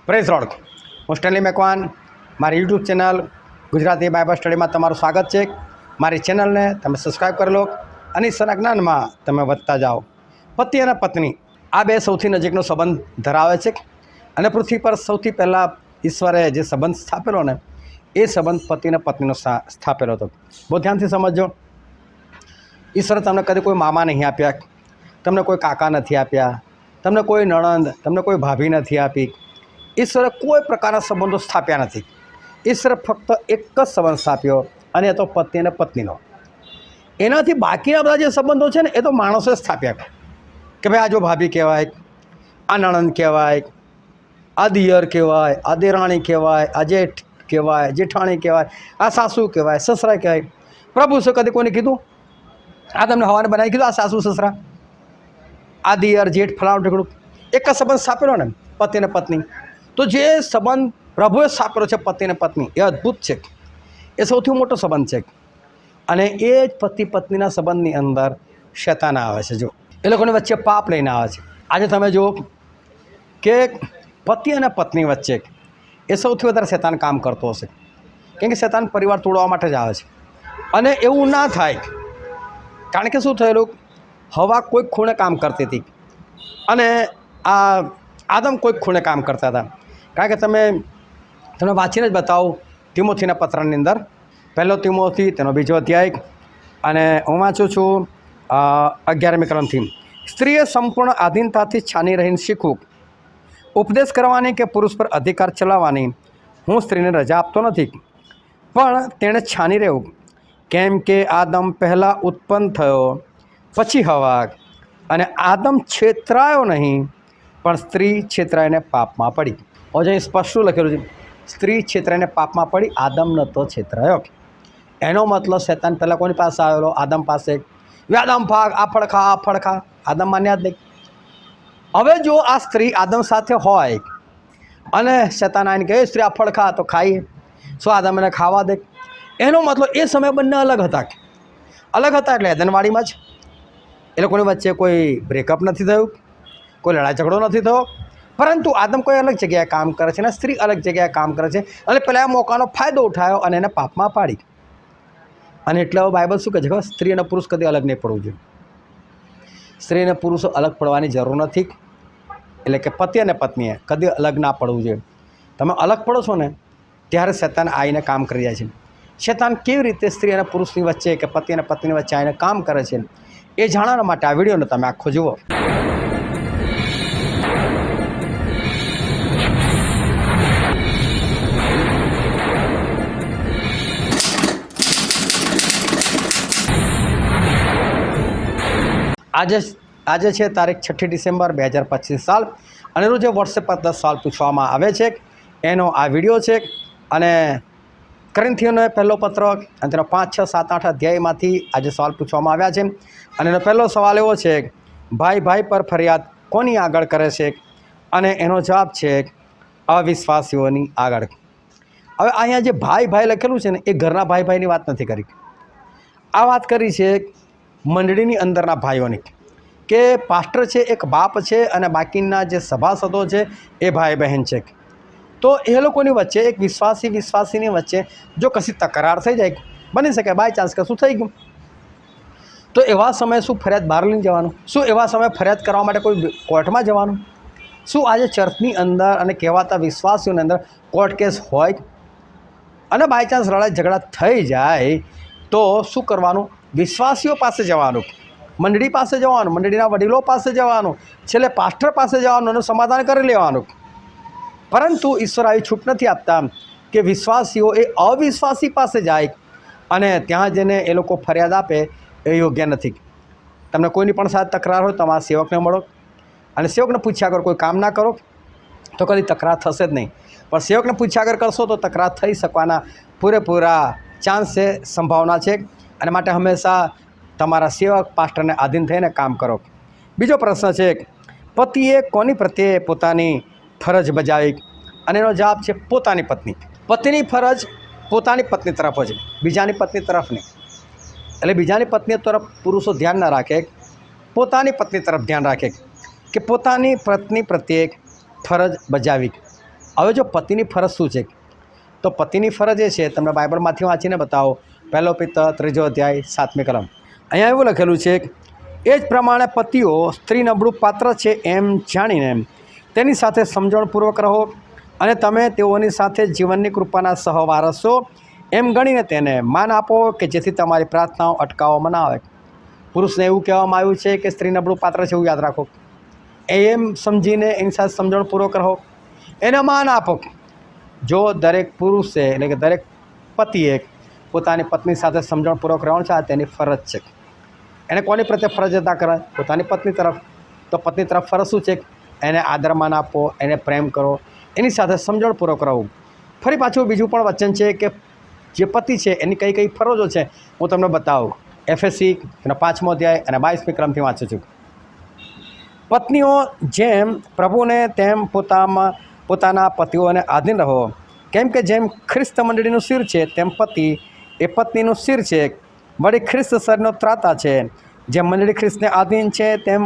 Praise road હું Stanley Macwan મારી YouTube channel Gujarati Bible સ્ટડીમાં તમારું સ્વાગત છે। મારી ચેનલને તમે સબસ્ક્રાઈબ કરી લો અને ઈશ્વરના જ્ઞાનમાં તમે વધતા જાઓ। પતિ અને પત્ની આ બે સૌથી નજીકનો સંબંધ ધરાવે છે અને પૃથ્વી પર સૌથી પહેલાં ઈશ્વરે જે સંબંધ સ્થાપેલો ને એ સંબંધ પતિ અને પત્નીનો સ્થાપેલો હતો। બહુ ધ્યાનથી સમજજો। ઈશ્વરે તમને કદી કોઈ મામા નહીં આપ્યા, તમને કોઈ કાકા નથી આપ્યા, તમને કોઈ નણંદ, તમને કોઈ ભાભી નથી આપી। ઈશ્વરે કોઈ પ્રકારના સંબંધો સ્થાપ્યા નથી। ઈશ્વરે ફક્ત એક જ સંબંધ સ્થાપ્યો અને એ તો પતિ અને પત્નીનો। એનાથી બાકીના બધા જે સંબંધો છે ને એ તો માણસોએ સ્થાપ્યા કે ભાઈ આ જો ભાભી કહેવાય, આ નણંદ કહેવાય, આ દિયર કહેવાય, આ દેરાણી કહેવાય, આ જેઠ કહેવાય, જેઠાણી કહેવાય, આ સાસુ કહેવાય, સસરા કહેવાય। પ્રભુ શું કદી કોઈને કીધું આ તમને હવાને બનાવી કીધું આ સાસુ સસરા, આ દિયર જેઠ ફલાણું ઢીકણું? એક જ સંબંધ સ્થાપેલો ને પતિ અને પત્ની। તો જે સંબંધ પ્રભુએ સ્થાપેલો છે પતિ અને પત્ની એ અદ્ભુત છે, એ સૌથી મોટો સંબંધ છે। અને એ જ પતિ પત્નીના સંબંધની અંદર શૈતાન આવે છે। જો એ લોકોની વચ્ચે પાપ લઈને આવે છે। આજે તમે જુઓ કે પતિ અને પત્ની વચ્ચે એ સૌથી વધારે શૈતાન કામ કરતો હશે, કેમ કે શૈતાન પરિવાર તોડવા માટે જ આવે છે। અને એવું ના થાય, કારણ કે શું થયેલું, હવા કોઈક ખૂણે કામ કરતી હતી અને આ આદમ કોઈક ખૂણે કામ કરતા હતા। કારણ કે તમે વાંચીને જ બતાવો તિમોથીના પત્રની અંદર, પહેલો તિમોથી તેનો 2 અધ્યાય અને હું વાંચું છું 11મી કલમથી। સ્ત્રીએ સંપૂર્ણ આધીનતાથી છાની રહીને શીખવું, ઉપદેશ કરવાની કે પુરુષ પર અધિકાર ચલાવવાની હું સ્ત્રીને રજા આપતો નથી, પણ તેણે છાની રહેવું, કેમ કે આદમ પહેલાં ઉત્પન્ન થયો પછી હવા, અને આદમ છેતરાયો નહીં પણ સ્ત્રી છેતરાઈને પાપમાં પડી। હવે સ્પષ્ટ લખેલું છે, સ્ત્રી છેતરાઈને પાપમાં પડી, આદમ નહોતો છેતરાયો। એનો મતલબ શૈતાન પહેલાં કોની પાસે આવેલો? આદમ પાસે। આદમ ભાગ, આ ફળ ખા, આ ફળ ખા, આદમ માન્યા જ નહીં। હવે જો આ સ્ત્રી આદમ સાથે હોય અને શૈતાન આવીને કહે સ્ત્રી આ ફળ ખા, તો ખાઈએ, શું આદમ એને ખાવા દે? એનો મતલબ એ સમયે બંને અલગ હતા એટલે એદનવાડીમાં જ એ લોકોની વચ્ચે કોઈ બ્રેકઅપ નથી થયું, કોઈ લડાઈ ઝઘડો નથી થયો, પરંતુ આદમ કોઈ અલગ જગ્યાએ કામ કરે છે અને સ્ત્રી અલગ જગ્યાએ કામ કરે છે અને પેલા આ મોકાનો ફાયદો ઉઠાવ્યો અને એને પાપમાં પાડી। અને એટલે હવે બાઇબલ શું કહે છે, સ્ત્રી અને પુરુષ કદી અલગ નહીં પડવું જોઈએ। સ્ત્રી અને પુરુષો અલગ પડવાની જરૂર નથી, એટલે કે પતિ અને પત્નીએ કદી અલગ ના પડવું જોઈએ। તમે અલગ પડો છો ને ત્યારે શૈતાન આવીને કામ કરી જાય છે। શૈતાન કેવી રીતે સ્ત્રી અને પુરુષની વચ્ચે કે પતિ અને પત્નીની વચ્ચે આવીને કામ કરે છે એ જાણવા માટે આ વિડીયોને તમે આખો જુઓ। આજે છે તારીખ 6 ડિસેમ્બર 2025 સાલ અને રોજ વોટ્સએપ પર 10 સવાલ પૂછવામાં આવે છે એનો આ વિડીયો છે। અને કોરિન્થીયોનો પહેલો પત્ર અને તેનો 5, 6, 7, 8 અધ્યાયમાંથી આજે સવાલ પૂછવામાં આવ્યા છે। અને એનો પહેલો સવાલ એવો છે, ભાઈ ભાઈ પર ફરિયાદ કોની આગળ કરે છે? અને એનો જવાબ છે અવિશ્વાસીઓની આગળ। હવે અહીંયા જે ભાઈ ભાઈ લખેલું છે ને એ ઘરના ભાઈ ભાઈની વાત નથી કરી, આ વાત કરી છે મંડળીની અંદરના ભાઈઓની, કે પાસ્ટર છે એક બાપ છે અને બાકીના જે સભાસદો છે એ ભાઈ બહેન છે। તો એ લોકોની વચ્ચે એક વિશ્વાસીની વચ્ચે જો કશી તકરાર થઈ જાય, બની શકે બાય ચાન્સ કશું થઈ ગયું, તો એવા સમયે શું ફરિયાદ બહાર લઈને જવાનું? શું એવા સમયે ફરિયાદ કરવા માટે કોઈ કોર્ટમાં જવાનું? શું આજે ચર્ચની અંદર અને કહેવાતા વિશ્વાસીઓની અંદર કોર્ટ કેસ હોય? અને બાય ચાન્સ લડાઈ ઝઘડા થઈ જાય તો શું કરવાનું? વિશ્વાસીઓ પાસે જવાનું, મંડળી પાસે જવાનું, મંડળીના વડીલો પાસે જવાનું, છેલ્લે પાસ્ટર પાસે જવાનું અને સમાધાન કરી લેવાનું। પરંતુ ઈશ્વર આવી છૂટ નથી આપતા કે વિશ્વાસીઓ એ અવિશ્વાસી પાસે જાય અને ત્યાં જઈને એ લોકો ફરિયાદ આપે, એ યોગ્ય નથી। તમને કોઈની પણ સાથે તકરાર હોય તમારા સેવકને મળો અને સેવકને પૂછ્યા આગળ કોઈ કામ ના કરો તો કદી તકરાર થશે જ નહીં, પણ સેવકને પૂછ્યા આગળ કરશો તો તકરાર થઈ શકવાના પૂરેપૂરા ચાન્સ છે, સંભાવના છે। અને માટે હંમેશા તમારા સેવક પાસ્ટરને આધીન થઈને કામ કરો। બીજો પ્રશ્ન છે, પતિએ કોની પ્રત્યે પોતાની ફરજ બજાવી? અને એનો જવાબ છે પોતાની પત્ની। પતિની ફરજ પોતાની પત્ની તરફ હોય છે, બીજાની પત્ની તરફ નહીં। એટલે બીજાની પત્ની તરફ પુરુષો ધ્યાન ના રાખે, પોતાની પત્ની તરફ ધ્યાન રાખે કે પોતાની પત્ની પ્રત્યે ફરજ બજાવી। હવે જો પતિની ફરજ શું છે, તો પતિની ફરજ એ છે, તમને બાઇબલમાંથી વાંચીને બતાવો, 1 Peter 3 અધ્યાય 7મી કલમ. અહીંયા એવું લખેલું છે, એ જ પ્રમાણે પતિઓ સ્ત્રી નબળું પાત્ર છે એમ જાણીને તેની સાથે સમજણપૂર્વક રહો, અને તમે તેઓની સાથે જીવનની કૃપાના સહવારસો એમ ગણીને તેને માન આપો કે જેથી તમારી પ્રાર્થનાઓ અટકાવવામાં ના આવે. પુરુષને એવું કહેવામાં આવ્યું છે કે સ્ત્રી નબળું પાત્ર છે, એવું યાદ રાખો. એમ સમજીને એની સાથે સમજણપૂર્વક રહો, એને માન આપો. જો દરેક પુરુષે એટલે કે દરેક પતિએ પોતાની પત્ની સાથે સમજણપૂર્વક રહેવાનું છે, આ તેની ફરજ છે. એને કોની પ્રત્યે ફરજ અદા કરે? પોતાની પત્ની તરફ. તો પત્ની તરફ ફરજ શું છે? એને આદરમાન આપો, એને પ્રેમ કરો, એની સાથે સમજણપૂર્વક રહો. ફરી પાછું બીજું પણ વચન છે કે જે પતિ છે એની કઈ કઈ ફરજો છે હું તમને બતાવું. એફએસસી 5મો અધ્યાય અને 22મી કલમથી વાંચું છું. પત્નીઓ જેમ પ્રભુને તેમ પોતાના પતિઓને આધીન રહો, કેમ કે જેમ ખ્રિસ્ત મંડળીનું શિર છે તેમ પતિ એ પત્નીનું શિર છે, વળી ખ્રિસ્ત શરીરનો ત્રાતા છે. જેમ મંડળી ખ્રિસ્તને આધીન છે તેમ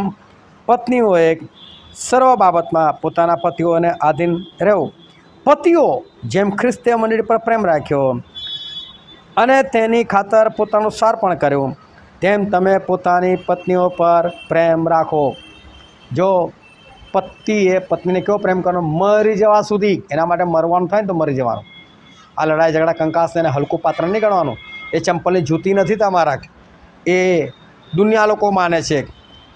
પત્નીઓએ સર્વ બાબતમાં પોતાના પતિઓને આધીન રહેવું. પતિઓ જેમ ખ્રિસ્તે મંડળી પર પ્રેમ રાખ્યો અને તેની ખાતર પોતાનું સારપણ કર્યું, તેમ તમે પોતાની પત્નીઓ પર પ્રેમ રાખો. જો પતિએ પત્નીને કેવો પ્રેમ કરવાનો? મરી જવા સુધી. એના માટે મરવાનું થાય ને તો મરી જવાનું. આ લડાઈ ઝઘડા કંકાસને એને હલકું પાત્ર નહીં ગણવાનું. એ ચંપલની જૂતી નથી તમારા, એ દુનિયા લોકો માને છે,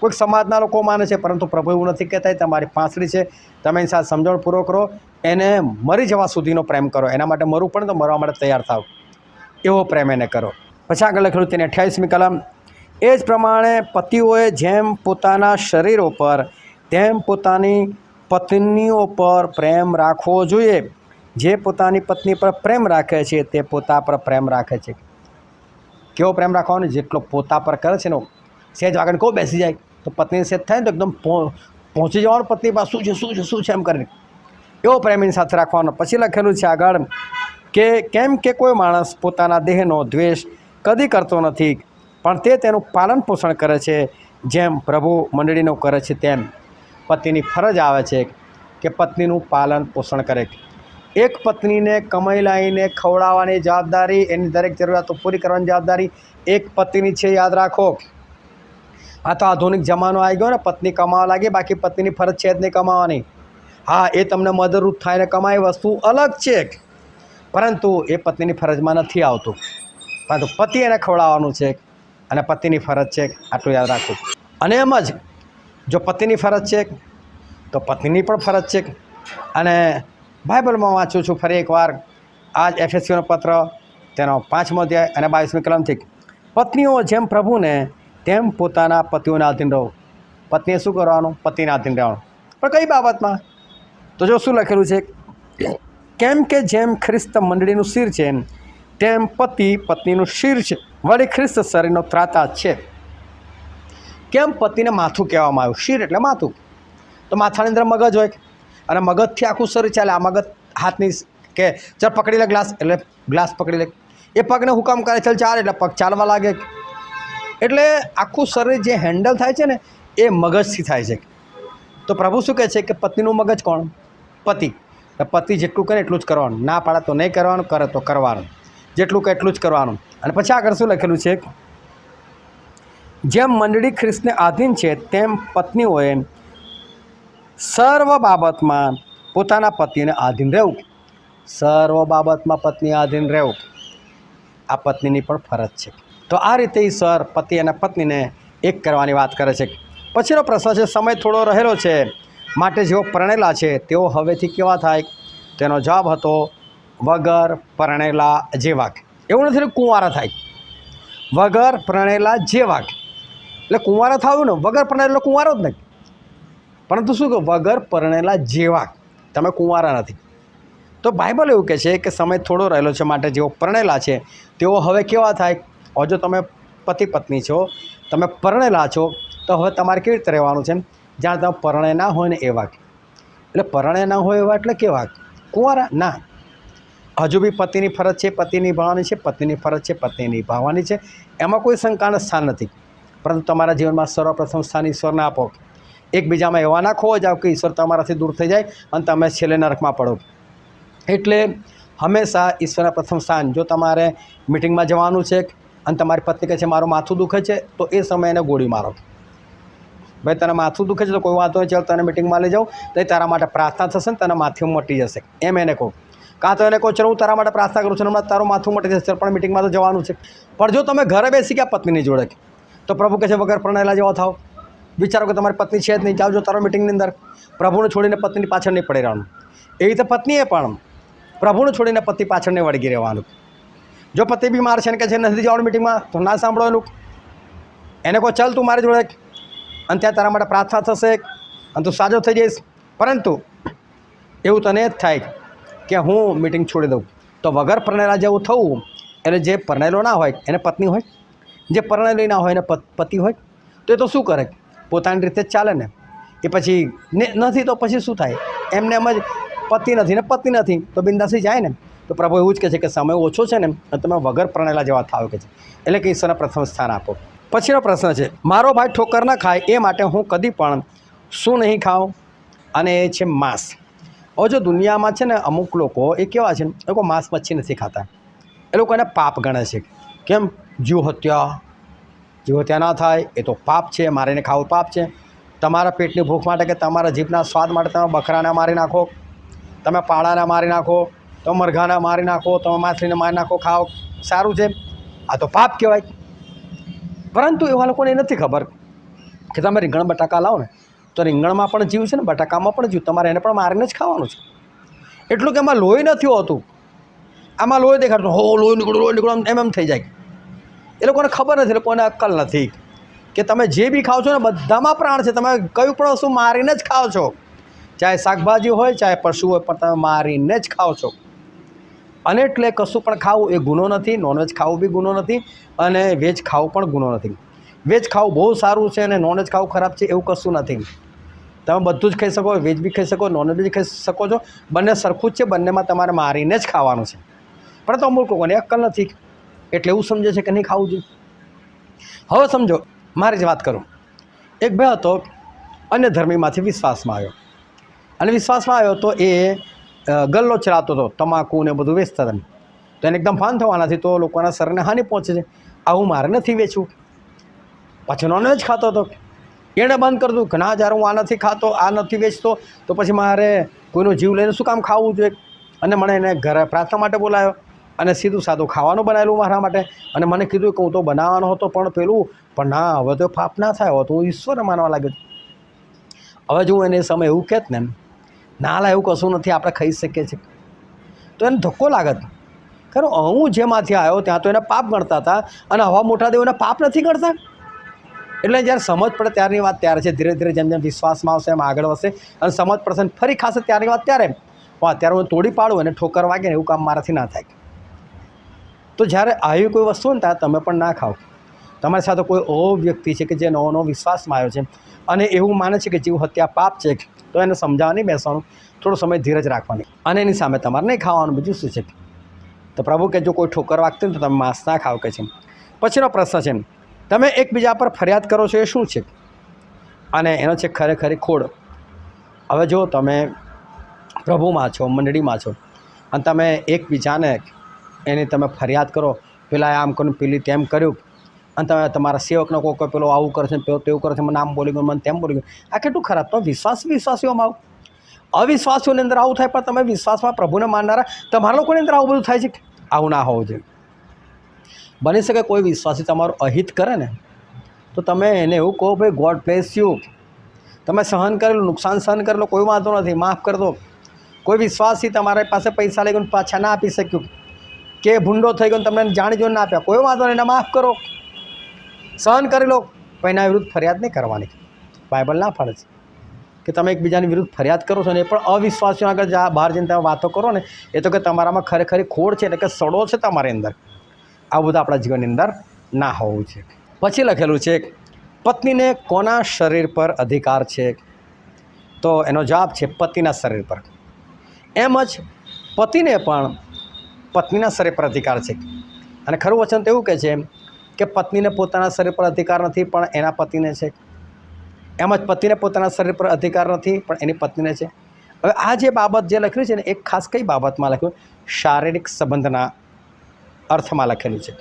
કોઈક સમાજના લોકો માને છે, પરંતુ પ્રભુ એવું નથી કહેતા. એ તમારી પાંસળી છે, તમે એની સાથે સમજણપૂર્વક કરો, એને મરી જવા સુધીનો પ્રેમ કરો. એના માટે મરવું પડે તો મરવા માટે તૈયાર થાવ, એવો પ્રેમ એને કરો. પછી આગળ લખેલું તેની 28મી કલમ, એ જ પ્રમાણે પતિઓએ જેમ પોતાના શરીરો પર તેમ પોતાની પત્નીઓ પર પ્રેમ રાખવો જોઈએ. જે પોતાની પત્ની પર પ્રેમ રાખે છે તે પોતા પર પ્રેમ રાખે છે. કેવો પ્રેમ રાખવાનો? જેટલો પોતા પર કરે છે ને, સહેજ આગળ કહો બેસી જાય તો પત્નીને સહેજ થાય ને તો એકદમ પહોંચી જવાનું પત્ની પાસે, શું છે શું છે શું છે એમ કરીને એવો પ્રેમ એની સાથે રાખવાનો. પછી લખેલું છે આગળ કે કેમ કે કોઈ માણસ પોતાના દેહનો દ્વેષ કદી કરતો નથી, પણ તે તેનું પાલન પોષણ કરે છે, જેમ પ્રભુ મંડળીનું કરે છે તેમ. પતિની ફરજ આવે છે કે પત્નીનું પાલન પોષણ કરે. એક પત્નીને કમાઈ લાવીને ખવડાવવાની જવાબદારી, એની દરેક જરૂરિયાતો પૂરી કરવાની જવાબદારી એક પતિની છે, યાદ રાખો. આ તો આધુનિક જમાનો આવી ગયો ને, પત્ની કમાવા લાગી, બાકી પત્નીની ફરજ છે જ નહીં કમાવાની. હા, એ તમને મદદરૂપ થાય ને કમાય વસ્તુ અલગ છે, પરંતુ એ પત્નીની ફરજમાં નથી આવતું. પરંતુ પતિ એને ખવડાવવાનું છે અને પતિની ફરજ છે, આટલું યાદ રાખવું. અને એમ જ જો પતિની ફરજ છે તો પત્નીની પણ ફરજ છે. અને બાઇબલમાં વાંચું છું ફરી એકવાર, આ જ એફએસસીનો પત્ર તેનો 5મો અધ્યાય અને 22મી કલમથી, પત્નીઓ જેમ પ્રભુને તેમ પોતાના પતિઓને આધીન રહો. પત્નીએ શું કરવાનું? પતિને આધીન રહેવાનું. પણ કઈ બાબતમાં? તો જો શું લખેલું છે, કેમ કે જેમ ખ્રિસ્ત મંડળીનું શિર છે તેમ પતિ પત્નીનું શિર છે, વળી ખ્રિસ્ત શરીરનો ત્રાતા છે. કેમ પતિને માથું કહેવામાં આવ્યું? શિર એટલે માથું. તો માથાની અંદર મગજ હોય અને મગજથી આખું શરીર ચાલે. આ મગજ હાથની કે ચાલ પકડી લે ગ્લાસ, એટલે ગ્લાસ પકડી લે. એ પગને હુકમ કરે ચાલ ચાલ, એટલે પગ ચાલવા લાગે. એટલે આખું શરીર જે હેન્ડલ થાય છે ને એ મગજથી થાય છે. તો પ્રભુ શું કહે છે કે પત્નીનું મગજ કોણ? પતિ. પતિ જેટલું કરે એટલું જ કરવાનું, ના પાડે તો નહીં કરવાનું, કરે તો કરવાનું, જેટલું કહે એટલું જ કરવાનું. અને પછી આગળ શું લખેલું છે, જેમ મંડળી ખ્રિસ્તને આધીન છે તેમ પત્નીઓએ સર્વ બાબતમાં પોતાના પતિને આધીન રહેવું. સર્વ બાબતમાં પત્ની આધીન રહેવું, આ પત્નીની પણ ફરજ છે. તો આ રીતે ઈશ્વર પતિ અને પત્નીને એક કરવાની વાત કરે છે. પછીનો પ્રશ્ન છે, સમય થોડો રહેલો છે માટે જેઓ પરણેલા છે તેઓ હવેથી કેવા થાય? તેનો જવાબ હતો, વગર પરણેલા જેવા. એવું નથી ને કુંવારા થાય, વગર પરણેલા જેવા. એટલે કુંવારા થવું ને, વગર પરણેલો કુંવારો જ નહીં, પરંતુ શું કહું? વગર પરણેલા જેવા. તમે કુંવારા નથી. તો બાઇબલ એવું કહે છે કે સમય થોડો રહેલો છે માટે જેઓ પરણેલા છે તેઓ હવે કેવા થાય? જો તમે પતિ પત્ની છો, તમે પરણેલા છો, તો હવે તમારે કેવી રીતે રહેવાનું છે? જ્યાં તમે પરણે ના હોય ને એવા. એટલે પરણે ના હોય એવા એટલે કેવા? કુંવારા ના. હજુ બી પતિની ફરજ છે, પતિ નિભાવવાની છે, પત્નીની ફરજ છે, પત્ની નિભાવવાની છે. એમાં કોઈ શંકાનું સ્થાન નથી. પરંતુ તમારા જીવનમાં સર્વપ્રથમ સ્થાન ઈશ્વરને આપો. એકબીજામાં એવા ના ખોવા જાઓ કે ઈશ્વર તમારાથી દૂર થઈ જાય અને તમે છેલ્લે નરકમાં પડો. એટલે હંમેશા ઈશ્વરના પ્રથમ સ્થાન. જો તમારે મિટિંગમાં જવાનું છે અને તમારી પત્ની કહે છે મારું માથું દુખે છે, તો એ સમયે એને ગોળી મારો. ભાઈ તને માથું દુખે છે તો કોઈ વાંધો નહીં, ચાલ તને મિટિંગમાં લઈ જાઉં, તો તારા માટે પ્રાર્થના થશે ને તને માથું મટી જશે, એમ એને કહું. કાં તો એને કહો ચલો હું તારા માટે પ્રાર્થના કરું છું, હમણાં તારું માથું મટી જશે, પણ મિટિંગમાં તો જવાનું છે. પણ જો તમે ઘરે બેસી ગયા પત્નીની જોડે, તો પ્રભુ કહે છે વગર પરણેલા જેવા થાવ. વિચારો કે તમારી પત્ની છે જ નહીં, જાઓ જો તારો મિટિંગની અંદર, પ્રભુને છોડીને પત્નીની પાછળ નહીં પડી રહેવાનું. એવી રીતે પત્નીએ પણ પ્રભુને છોડીને પતિ પાછળ નહીં વળગી રહેવાનું. જો પતિ બીમાર છે ને કે છે નથી જવાનું મિટિંગમાં, તો ના સાંભળો એનું. એને કહો ચાલ તું મારી જોડે, અને ત્યાં તારા માટે પ્રાર્થના થશે અને તું સાજો થઈ જઈશ. પરંતુ એવું તને જ થાય કે હું મિટિંગ છોડી દઉં, તો વગર પરણેલા જેવું થવું. એટલે જે પરણેલો ના હોય એને પત્ની હોય, જે પરણેલી ના હોય એને પતિ હોય, તો એ તો શું કરે, પોતાની રીતે જ ચાલે ને. એ પછી નથી તો પછી શું થાય, એમને એમ જ પતિ નથી ને પત્ની નથી તો બિંદાસી જાય ને. તો પ્રભુ એવું જ કહે છે કે સમય ઓછો છે ને, તમે વગર પરણેલા જેવા થાવ કે છે. એટલે કે ઈશ્વરને પ્રથમ સ્થાન આપો. પછીનો પ્રશ્ન છે, મારો ભાઈ ઠોકર ના ખાય એ માટે હું કદી પણ શું નહીં ખાઉં, અને એ છે માંસ. હવે જો દુનિયામાં છે ને અમુક લોકો એ કેવા છે, એ લોકો માંસ મચ્છી નથી ખાતા, એ લોકો એને પાપ ગણે છે. કેમ? જીવ હત્યા ના થાય એ તો પાપ છે, મારીને ખાવું પાપ છે. તમારા પેટની ભૂખ માટે કે તમારા જીભના સ્વાદ માટે તમે બકરાને મારી નાખો, તમે પાડાને મારી નાખો, તમે મરઘાને મારી નાખો, તમે માછલીને મારી નાખો, ખાઓ, સારું છે, આ તો પાપ કહેવાય. પરંતુ એવા લોકોને એ નથી ખબર કે તમે રીંગણ બટાકા લાવો ને, તો રીંગણમાં પણ જીવ છે ને બટાકામાં પણ જીવ, તમારે એને પણ મારીને જ ખાવાનું છે. એટલું કે એમાં લોહી નથી હોતું, આમાં લોહી દેખાડતું, હો લોહી નીકળું એમ થઈ જાય. એ લોકોને ખબર નથી, એ લોકોને અક્કલ નથી કે તમે જે બી ખાઓ છો ને બધામાં પ્રાણ છે, તમે કયું પણ વસ્તુ મારીને જ ખાઓ છો. ચાહે શાકભાજી હોય ચાહે પશુ હોય, પણ તમે મારીને જ ખાઓ છો. અને એટલે કશું પણ ખાવું એ ગુનો નથી, નોનવેજ ખાવું બી ગુનો નથી, અને વેજ ખાવું પણ ગુનો નથી. વેજ ખાવું બહુ સારું છે અને નોનવેજ ખાવું ખરાબ છે એવું કશું નથી. તમે બધું જ ખાઈ શકો, વેજ બી ખાઈ શકો, નોનવેજ બી ખાઈ શકો છો, બંને સરખું જ છે, બંનેમાં તમારે મારીને જ ખાવાનું છે. પણ તો અમુક લોકોને અક્કલ નથી, એટલે એવું સમજે છે કે નહીં ખાવું જોઈએ. હવે સમજો, મારી જ વાત કરું. એક ભાઈ હતો, અન્ય ધર્મીમાંથી વિશ્વાસમાં આવ્યો, અને વિશ્વાસમાં આવ્યો તો એ ગલ્લો ચલાવતો હતો, તમાકુ ને બધું વેચતા હતા. તો એને એકદમ ભાન થવાનાથી તો લોકોના શરીરને હાનિ પહોંચે છે, આવું મારે નથી વેચવું. પાછો નોનવેજ ખાતો હતો, એણે બંધ કરી દીધું કે ના જ્યારે હું આ નથી ખાતો, આ નથી વેચતો, તો પછી મારે કોઈનો જીવ લઈને શું કામ ખાવું જોઈએ. અને મને એને ઘરે પ્રાર્થના માટે બોલાવ્યો, અને સીધું સાદું ખાવાનું બનાવેલું મારા માટે, અને મને કીધું કે હું તો બનાવવાનો હતો પણ ના, હવે તો પાપ ના થાય, હવે તો હું ઈશ્વરને માનવા લાગ્યો. હવે જો હું એને સમય એવું કહેત ને, ના લા એવું કશું નથી, આપણે ખાઈ શકીએ છીએ, તો એને ધક્કો લાગત. ખરું, હું જેમાંથી આવ્યો ત્યાં તો એને પાપ ગણતા હતા, અને હવા મોટા દેવોને પાપ નથી ગણતા. એટલે જ્યારે સમજ પડે ત્યારની વાત ત્યારે છે, ધીરે ધીરે જેમ જેમ વિશ્વાસમાં આવશે એમ આગળ વધશે, અને સમજ પડશે ફરી ખાશે ત્યારની વાત ત્યારે. અત્યારે હું તોડી પાડું અને ઠોકર વાગે ને એવું કામ મારાથી ના થાય. તો જ્યારે આવી કોઈ વસ્તુ ને ત્યારે તમે પણ ના ખાઓ. તમારી સાથે કોઈ એવો વ્યક્તિ છે કે જે નવો નવો વિશ્વાસમાં આવ્યો છે, અને એવું માને છે કે જીવ હત્યા પાપ છે, તો એને સમજાવવા નહીં બેસવાનું, થોડો સમય ધીરજ રાખવાની, અને એની સામે તમારે નહીં ખાવાનું. બીજું શું છે? તો પ્રભુ કે જો કોઈ ઠોકર વાગતી ને તો તમે માંસ ના ખાવ કે છે. પછીનો પ્રશ્ન છે, તમે એકબીજા પર ફરિયાદ કરો છો એ શું છે? અને એનો છે ખરેખરી ખોડ. હવે જો તમે પ્રભુમાં છો, મંડળીમાં છો, અને તમે એકબીજાને એની તમે ફરિયાદ કરો, પેલા આમ કર્યું, પેલી તેમ કર્યું, અને તમે તમારા સેવકનો કોઈ પેલો આવું કરે છે, પેલો તેવું કરે છે, મને આમ બોલી ગયું, મને તેમ બોલી ગયું, આ કેટલું ખરાબ. તો વિશ્વાસીઓમાં આવું, અવિશ્વાસીઓની અંદર આવું થાય, પણ તમે વિશ્વાસમાં પ્રભુને માનનારા તમારા લોકોની અંદર આવું બધું થાય છે. આવું ના હોવું જોઈએ. બની શકે કોઈ વિશ્વાસી તમારું અહિત કરે ને, તો તમે એને એવું કહો, ભાઈ ગોડ બ્લેસ યુ, તમે સહન કરેલું નુકસાન સહન કરેલો કોઈ વાંધો નથી, માફ કરી દો. કોઈ વિશ્વાસી તમારા પાસે પૈસા લઈ ગયો પાછા ના આપી શક્યું, કે ભૂંડો થઈ ગયો તમને જાણી જોઈને ના આપ્યા, કોઈ વાંધો નહીં, એને માફ કરો, સહન કરી લો, પણ એના વિરુદ્ધ ફરિયાદ નહીં કરવાની. બાઇબલ ના પાડે છે કે તમે એકબીજાની વિરુદ્ધ ફરિયાદ કરો છો ને, એ પણ અવિશ્વાસીઓ આગળ બહાર જઈને તમે વાતો કરો ને, એ તો કે તમારામાં ખરેખરી ખોડ છે, એટલે કે સડો છે તમારી અંદર. આ બધું આપણા જીવનની અંદર ના હોવું છે. પછી લખેલું છે, પત્નીને કોના શરીર પર અધિકાર છે? તો એનો જવાબ છે પતિના શરીર પર. એમ જ પતિને પણ પત્નીના શરીર પર અધિકાર છે. અને ખરું વચન તો એવું કહે છે કે પત્નીને પોતાના શરીર પર અધિકાર નથી, પણ એના પતિને છે. એમ જ પતિને પોતાના શરીર પર અધિકાર નથી, પણ એની પત્નીને છે. હવે આ જે બાબત જે લખેલી છે ને એક ખાસ કઈ બાબતમાં લખ્યું? શારીરિક સંબંધના અર્થમાં લખેલું છે.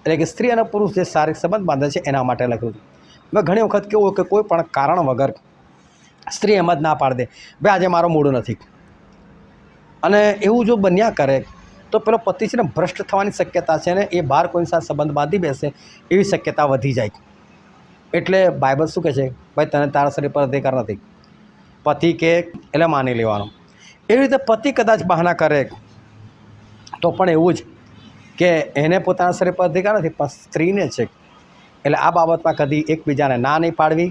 એટલે કે સ્ત્રી અને પુરુષ જે શારીરિક સંબંધ બાંધે છે એના માટે લખ્યું છે. હવે ઘણી વખત કેવું હોય કે કોઈ પણ કારણ વગર સ્ત્રી એમ જ ના પાડી દે, ભાઈ આજે મારો મૂડ નથી, અને એવું જો બન્યા કરે તો પેલો પતિ છે ને ભ્રષ્ટ થવાની શક્યતા છે ને એ બહાર કોઈની સાથે સંબંધ બાંધી બેસે એવી શક્યતા વધી જાય. એટલે બાઇબલ શું કહે છે? ભાઈ તને તારા શરીર પર અધિકાર નથી. પતિ કે એટલે માની લેવાનું. એવી રીતે પતિ કદાચ બહાના કરે તો પણ એવું જ કે એને પોતાના શરીર પર અધિકાર નથી, પણ સ્ત્રીને છે. એટલે આ બાબતમાં કદી એકબીજાને ના નહીં પાડવી,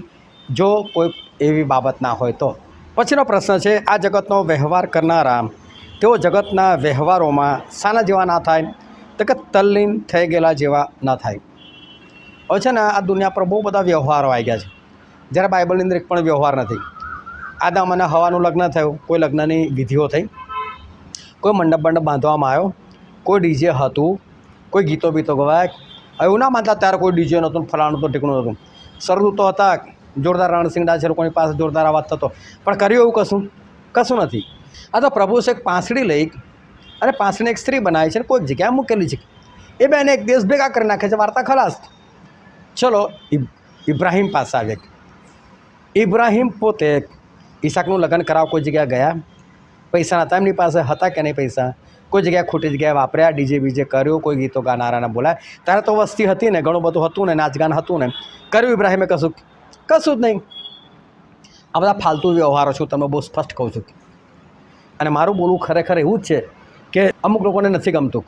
જો કોઈ એવી બાબત ના હોય તો. પછીનો પ્રશ્ન છે, આ જગતનો વ્યવહાર કરનારા તેઓ જગતના વ્યવહારોમાં શાના જેવા ના થાય? તો કે તલ્લીન થઈ ગયેલા જેવા ના થાય. હવે છે ને આ દુનિયા પર બહુ બધા વ્યવહારો આવી ગયા છે, જ્યારે બાઇબલની અંદર એક પણ વ્યવહાર નથી. આદમ અને હવાનું લગ્ન થયું, કોઈ લગ્નની વિધિઓ થઈ, કોઈ મંડપ બંડપ બાંધવામાં આવ્યો, કોઈ ડીજે હતું, કોઈ ગીતો બીતો ગવાય. એવું ના માનતા ત્યારે કોઈ ડીજે નહોતું, ફલાણું તો ઠીકણું નહોતું. શરૂ તો હતા, જોરદાર રણસિંગડા છે, લોકોની પાસે જોરદાર અવાજ થતો, પણ કર્યું એવું કશું નથી. આ તો પ્રભુ છે એક પાંસળી લઈ અને પાંસળીને એક સ્ત્રી બનાવી છે ને કોઈક જગ્યાએ મૂકેલી છે. એ બેને એક દેશ ભેગા કરી નાખે છે, વાર્તા ખલાસ. ચલો ઇબ્રાહિમ પાસે આવે. ઇબ્રાહિમ પોતે ઈસાકનું લગ્ન કરાવવા કોઈ જગ્યાએ ગયા, પૈસા નહોતા એમની પાસે, હતા કે નહીં પૈસા, કોઈ જગ્યાએ ખોટી જગ્યાએ વાપર્યા, ડીજે બીજે કર્યો, કોઈ ગીતો ગાનારાને બોલાય. ત્યારે તો વસ્તી હતી ને, ઘણું બધું હતું ને, નાચગાન હતું ને, કર્યું ઇબ્રાહિમે કશું જ નહીં. આ બધા ફાલતુ વ્યવહારો છું, તમે બહુ સ્પષ્ટ કહું છું. અને મારું બોલવું ખરેખર એવું જ છે કે અમુક લોકોને નથી ગમતું.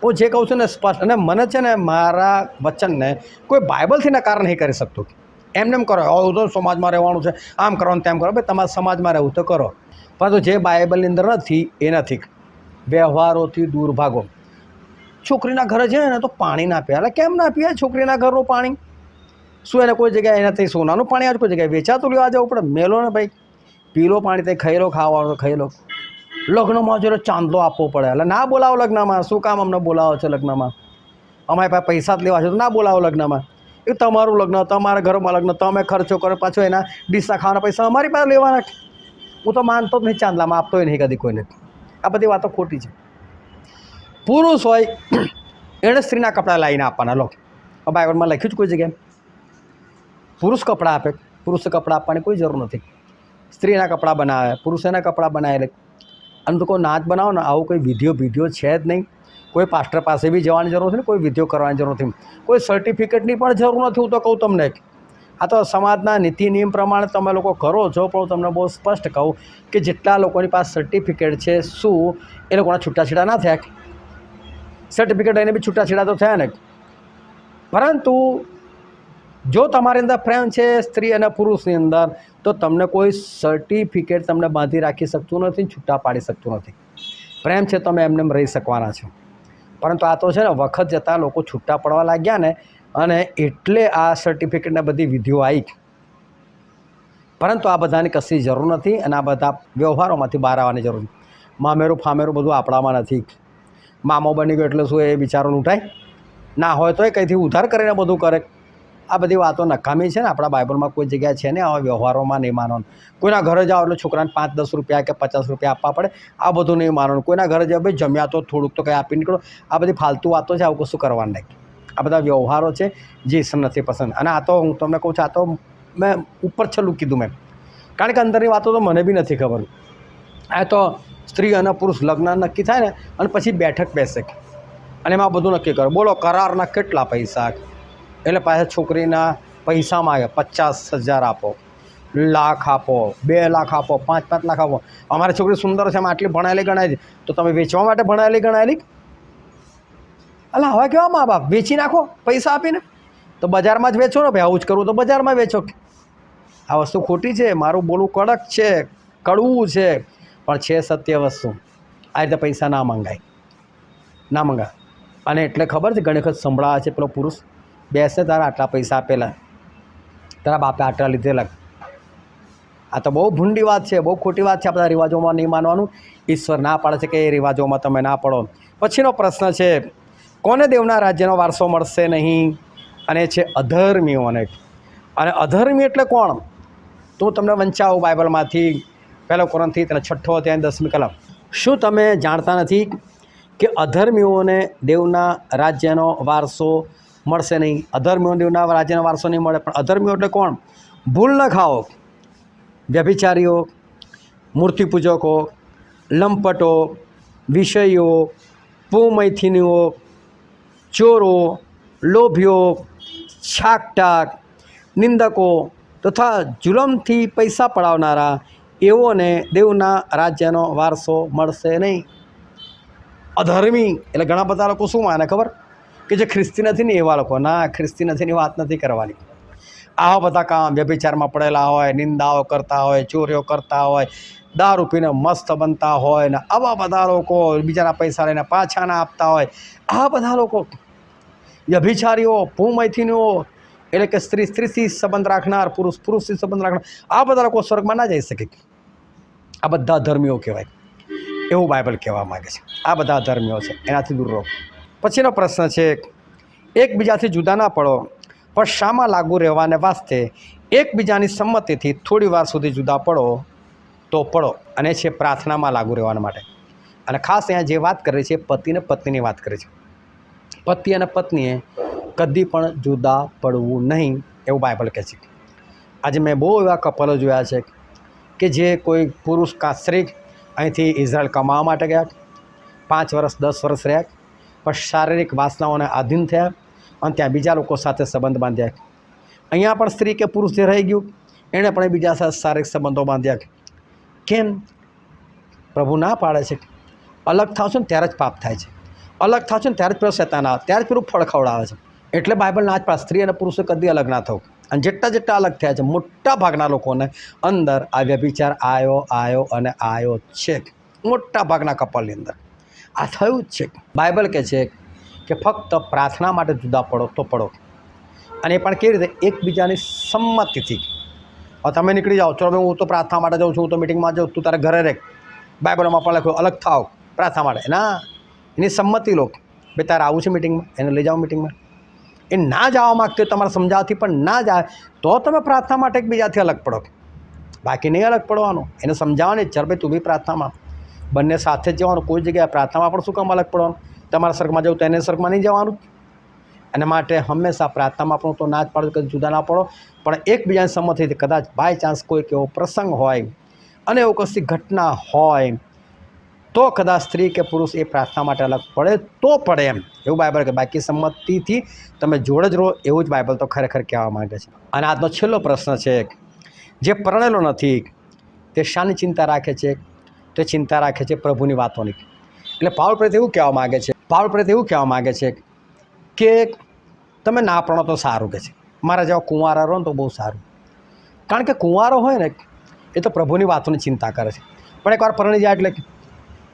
હું જે કહું છું ને સ્પષ્ટ, અને મને છે ને મારા વચનને કોઈ બાઇબલથી નકાર નહીં કરી શકતું. એમને એમ કરો, તો સમાજમાં રહેવાનું છે, આમ કરો ને તેમ કરો. ભાઈ તમારા સમાજમાં રહેવું તો કરો, પરંતુ જે બાઇબલની અંદર નથી એ નથી. વ્યવહારોથી દૂર ભાગો. છોકરીના ઘરે છે ને તો પાણી ના પીએ. એટલે કેમ ના પીએ છોકરીના ઘરનું પાણી? શું એને કોઈ જગ્યાએ એનાથી સોનાનું પાણી આજ કોઈ જગ્યાએ વેચાતું લેવા જવું પડે? મેલો ને ભાઈ, પીલો પાણી તે ખાઈ લો, ખાવાનું ખાઈ લો. લગ્નમાં જો ચાંદલો આપવો પડે, એટલે ના બોલાવો લગ્નમાં. શું કામ અમને બોલાવો છો લગ્નમાં? અમારી પાસે પૈસા જ લેવા છે તો ના બોલાવો લગ્નમાં. એ તમારું લગ્ન, તમારા ઘરમાં લગ્ન, તમે ખર્ચો કરો, પાછો એના ડીશના ખાવાના પૈસા અમારી પાસે લેવાના. હું તો માનતો જ નહીં, ચાંદલામાં આપતો નહીં કદી કોઈને. આ બધી વાતો ખોટી છે. પુરુષ હોય એણે સ્ત્રીના કપડાં લાવીને આપવાના. લો, બાઇબલમાં લખ્યું જ કોઈ જગ્યાએ પુરુષ કપડાં આપે? પુરુષે કપડાં આપવાની કોઈ જરૂર નથી. સ્ત્રીના કપડાં બનાવે, પુરુષ એના કપડાં બનાવે. અને તો કોઈ નાચ બનાવો ને, આવું કોઈ વિધિઓ છે જ નહીં. કોઈ પાસ્ટર પાસે બી જવાની જરૂર નથી, કોઈ વિધિઓ કરવાની જરૂર નથી, કોઈ સર્ટિફિકેટની પણ જરૂર નથી. હું તો કહું તમને, આ તો સમાજના નીતિ નિયમ પ્રમાણે તમે લોકો કરો છો. પણ હું તમને બહુ સ્પષ્ટ કહું કે જેટલા લોકોની પાસે સર્ટિફિકેટ છે, શું એ લોકોના છૂટાછેડા ના થયા? સર્ટિફિકેટ લઈને બી છૂટાછેડા તો થયા ને. પરંતુ જો તમારી અંદર પ્રેમ છે સ્ત્રી અને પુરુષની અંદર, તો તમને કોઈ સર્ટિફિકેટ તમને બાંધી રાખી શકતું નથી, છૂટા પાડી શકતું નથી. પ્રેમ છે તમે એમને રહી શકવાના છો. પરંતુ આ તો છે ને વખત જતાં લોકો છૂટા પડવા લાગ્યા ને, અને એટલે આ સર્ટિફિકેટને બધી વિધિઓ આવી. પરંતુ આ બધાની કશી જરૂર નથી, અને આ બધા વ્યવહારોમાંથી બહાર આવવાની જરૂર નથી. મામેરું ફામેરું બધું આપણામાં નથી. મામો બની ગયો એટલે શું એ બિચારો લૂંટાય? ના હોય તો એ કંઈથી ઉધાર કરીને બધું કરે. આ બધી વાતો નકામી છે ને. આપણા બાઇબલમાં કોઈ જગ્યા છે ને આવા વ્યવહારોમાં નહીં માનવાનું. કોઈના ઘરે જાઓ એટલે છોકરાને 5-10 રૂપિયા કે 50 રૂપિયા આપવા પડે, આ બધું નહીં માનવાનું. કોઈના ઘરે જાઓ, ભાઈ જમ્યા તો થોડુંક તો કંઈ આપી નીકળો. આ બધી ફાલતુ વાતો છે, આવું કશું કરવાનું નહીં. આ બધા વ્યવહારો છે જે ઈશ્વર નથી પસંદ. અને આ તો હું તમને કહું છું, આ તો મેં ઉપર છેલ્લું કીધું મેં, કારણ કે અંદરની વાતો તો મને બી નથી ખબર. આ તો સ્ત્રી અને પુરુષ લગ્ન નક્કી થાય ને, અને પછી બેઠક બેસે અને એમાં બધું નક્કી કરે. બોલો કરારના કેટલા પૈસા? એટલે પાછા છોકરીના પૈસા માગે, 50,000 આપો, લાખ આપો, 2 લાખ આપો, 5-5 લાખ આપો. અમારી છોકરી સુંદર છે, એમ આટલી ભણાયેલી ગણાય છે, તો તમે વેચવા માટે ભણાયેલી ગણાયેલી? અલા હવે કેવા મા બાપ, વેચી નાખો પૈસા આપીને. તો બજારમાં જ વેચો ને ભાઈ, આવું જ કરવું તો બજારમાં વેચો. આ વસ્તુ ખોટી છે. મારું બોલવું કડક છે, કડવું છે, પણ છે સત્ય વસ્તુ. આ રીતે પૈસા ના મંગાય. અને એટલે ખબર છે ઘણી વખત સંભળાવે છે પેલો પુરુષ બેસે, તારા આટલા પૈસા આપેલા, તારા બાપે આટલા લીધેલા. આ તો બહુ ભૂંડી વાત છે, બહુ ખોટી વાત છે. આ બધા રિવાજોમાં નહીં માનવાનું. ઈશ્વર ના પાડે છે કે એ રિવાજોમાં તમે ના પડો. પછીનો પ્રશ્ન છે, કોને દેવના રાજ્યનો વારસો મળશે નહીં? અને છે અધર્મીઓને. અને અધર્મી એટલે કોણ? તો તમને વંચાવું બાઇબલમાંથી. પહેલો કોરિન્થી તેના 6 અધ્યાય 10મી કલમ. શું તમે જાણતા નથી કે અધર્મીઓને દેવના રાજ્યનો વારસો મળશે નહીં? અધર્મીઓને દેવના રાજ્યનો વારસો નહીં મળે. પણ અધર્મીઓ એટલે કોણ? ભૂલ ન ખાઓ, વ્યભિચારીઓ, મૂર્તિપૂજકો, લંપટો, વિષયીઓ, પુમૈથિનીઓ, ચોરો, લોભીઓ, છાકટાક, નિંદકો તથા જુલમથી પૈસા પડાવનારા એઓને દેવના રાજ્યનો વારસો મળશે નહીં. અધર્મી એટલે ઘણા બધા લોકો શું માને ખબર? કે જે ખ્રિસ્તી નથી ને એવા લોકો. ના, ખ્રિસ્તી નથી ની વાત નથી કરવાની. આવા બધા કામ વ્યભિચારમાં પડેલા હોય, નિંદાઓ કરતા હોય, ચોરીઓ કરતા હોય, દારૂ પીને મસ્ત બનતા હોય ને આવા બધા લોકો બીજાના પૈસા લઈને પાછા ના આપતા હોય, આવા બધા લોકો વ્યભિચારીઓ, પુમૈથિનીઓ એટલે કે સ્ત્રીથી સંબંધ રાખનાર, પુરુષથી સંબંધ રાખનાર, આ બધા લોકો સ્વર્ગમાં ના જઈ શકે. આ બધા ધર્મીઓ કહેવાય એવું બાઇબલ કહેવા માગે છે. આ બધા ધર્મીઓ છે, એનાથી દૂર રહો. પછીનો પ્રશ્ન છે, એકબીજાથી જુદા ના પડો, પણ શામાં લાગુ રહેવાને વાસ્તે એકબીજાની સંમતિથી થોડી વાર સુધી જુદા પડો તો પડો. અને છે પ્રાર્થનામાં લાગુ રહેવાના માટે. અને ખાસ અહીંયા જે વાત કરે છે પતિને પત્નીની વાત કરે છે. પતિ અને પત્નીએ કદી પણ જુદા પડવું નહીં એવું બાઇબલ કહે છે. આજે મેં બહુ એવા કપલો જોયા છે કે જે કોઈ પુરુષ કાં સ્ત્રી અહીંથી ઇઝરાયલ કમાવા માટે ગયા, 5 વર્ષ 10 વર્ષ રહ્યા, પણ શારીરિક વાસનાઓને આધીન થયા અને ત્યાં બીજા લોકો સાથે સંબંધ બાંધ્યા. અહીંયા પણ સ્ત્રી કે પુરુષ જે રહી ગયું એણે પણ બીજા સાથે શારીરિક સંબંધો બાંધ્યા. કેમ? પ્રભુ ના પાડે છે અલગ થાવ છો ને ત્યારે જ પાપ થાય છે, અલગ થાવ છો ને ત્યારે જ પેલો શેતાન આવે, ત્યારે જ પેલું ફળ ખવડાવે છે. એટલે બાઇબલ ના જ પાડે સ્ત્રી અને પુરુષે કદી અલગ ના થવું. અને જેટલા અલગ થયા છે મોટા ભાગના લોકોને અંદર આ વ્યભિચાર આવ્યો અને આવ્યો છે. મોટા ભાગના કપલની અંદર આ થયું જ છે. બાઇબલ કહે છે કે ફક્ત પ્રાર્થના માટે જુદા પડો તો પડો. અને એ પણ કેવી રીતે? એકબીજાની સંમતિથી. હવે તમે નીકળી જાઓ, ચલો હું તો પ્રાર્થના માટે જાઉં છું, હું તો મિટિંગમાં જાઉં, તું તારે ઘરે રહે. બાઇબલમાં પણ લખ્યું અલગ થાવ પ્રાર્થના માટે. ના, એની સંમતિ લો. ભાઈ તારે આવું છે મિટિંગમાં, એને લઈ જાઓ મિટિંગમાં. એ ના જવા માગતી તમારે સમજાવથી પણ ના જાય તો તમે પ્રાર્થના માટે એકબીજાથી અલગ પડો. બાકી નહીં અલગ પડવાનું. એને સમજાવવાની ચાલ ભાઈ તું બી પ્રાર્થનામાં, બંને સાથે જ જવાનું. કોઈ જગ્યાએ પ્રાર્થનામાં પણ શું કામ અલગ પડવાનું? તમારા સ્વર્ગમાં જવું તો એને સ્વર્ગમાં નહીં જવાનું. એના માટે હંમેશા પ્રાર્થનામાં પણ તો ના જ પાડો, કદી જુદા ના પડો. પણ એકબીજાની સંમતિથી કદાચ બાય ચાન્સ કોઈક એવો પ્રસંગ હોય અને એવું કશી ઘટના હોય તો કદાચ સ્ત્રી કે પુરુષ એ પ્રાર્થના માટે અલગ પડે તો પડે એમ એવું બાઇબલ કહે. બાકી સંમતિથી તમે જોડે જ રહો એવું જ બાઇબલ તો ખરેખર કહેવા માગે છે. અને આજનો છેલ્લો પ્રશ્ન છે, જે પરણેલો નથી તે શાની ચિંતા રાખે છે? તે ચિંતા રાખે છે પ્રભુની વાતોની. એટલે પાઉલ પ્રેરિત એવું કહેવા માગે છે, પાઉલ પ્રેરિત એવું કહેવા માગે છે કે તમે ના પરણો તો સારું કહે છે. મારા જેવા કુંવારા રહો ને તો બહુ સારું. કારણ કે કુંવારો હોય ને એ તો પ્રભુની વાતોની ચિંતા કરે છે. પણ એકવાર પરણી જાય એટલે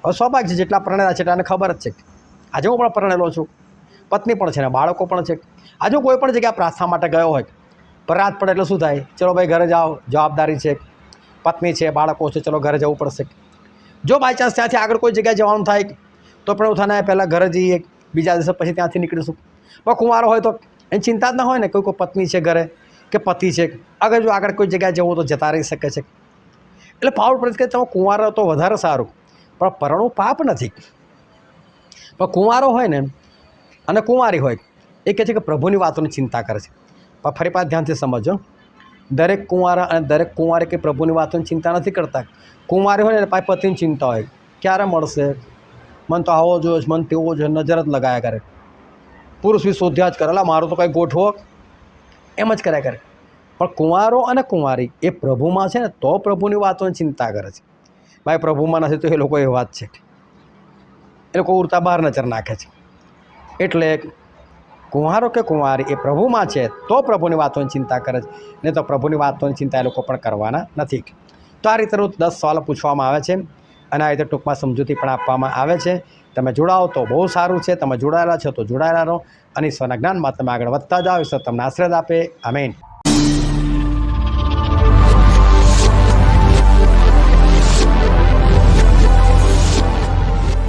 હવે સ્વાભાવિક છે, જેટલા પરણેલા છે એટલાને ખબર જ છે. આજે હું પણ પરણેલો છું, પત્ની પણ છે ને બાળકો પણ છે. આજે હું કોઈ પણ જગ્યાએ પ્રાર્થના માટે ગયો હોય, પર રાત પડે એટલે શું થાય? ચલો ભાઈ ઘરે જાઓ, જવાબદારી છે, પત્ની છે, બાળકો છે, ચલો ઘરે જવું પડશે. જો બાય ચાન્સ ત્યાંથી આગળ કોઈ જગ્યાએ જવાનું થાય તો પણ એવું થાય પહેલાં ઘરે જઈએ, બીજા દિવસે પછી ત્યાંથી નીકળીશું. પણ કુંવારો હોય તો એની ચિંતા જ ના હોય ને, કોઈ પત્ની છે ઘરે કે પતિ છે, અગર જો આગળ કોઈ જગ્યાએ જવું તો જતા રહી શકે છે. એટલે પાઉલ પ્રેરિત કહે તમે કુંવારો તો વધારે સારું, પણ પરણવું પાપ નથી. પણ કુંવારો હોય ને અને કુંવારી હોય એ કહે છે કે પ્રભુની વાતોની ચિંતા કરે છે. પણ ફરી પાછું ધ્યાનથી સમજો, દરેક કુંવારા અને દરેક કુંવારી કે પ્રભુની વાતોની ચિંતા નથી કરતા. કુંવારી હોય ને પાછી પતિની ચિંતા હોય, ક્યારે મળશે, મન તો આવો જોઈએ, મન તેવો જોઈએ, નજર જ લગાયા કરે. પુરુષ બી શોધ્યા જ કરે, એટલે મારું તો કંઈ ગોઠવો, એમ જ કર્યા કરે. પણ કુંવારો અને કુંવારી એ પ્રભુમાં છે ને તો પ્રભુની વાતોની ચિંતા કરે છે. ભાઈ પ્રભુમાં નથી તો એ લોકો એ વાત છે, એ લોકો ઉડતા બહાર નજર નાખે છે. એટલે કુંવારો કે કુંવારી એ પ્રભુમાં છે તો પ્રભુની વાતોની ચિંતા કરે છે, નહીં તો પ્રભુની વાતોની ચિંતા એ લોકો પણ કરવાના નથી. તો આ રીતે રોજ 10 સવાલો પૂછવામાં આવે છે અને આ રીતે ટૂંકમાં સમજૂતી પણ આપવામાં આવે છે. તમે જોડાઓ તો બહુ સારું છે, તમે જોડાયેલા છો તો જોડાયેલા રહો અને ઈશ્વરના જ્ઞાનમાં તમે આગળ વધતા જાઓ. ઈશ્વર તમને આશીર્વાદ આપે. આમેન.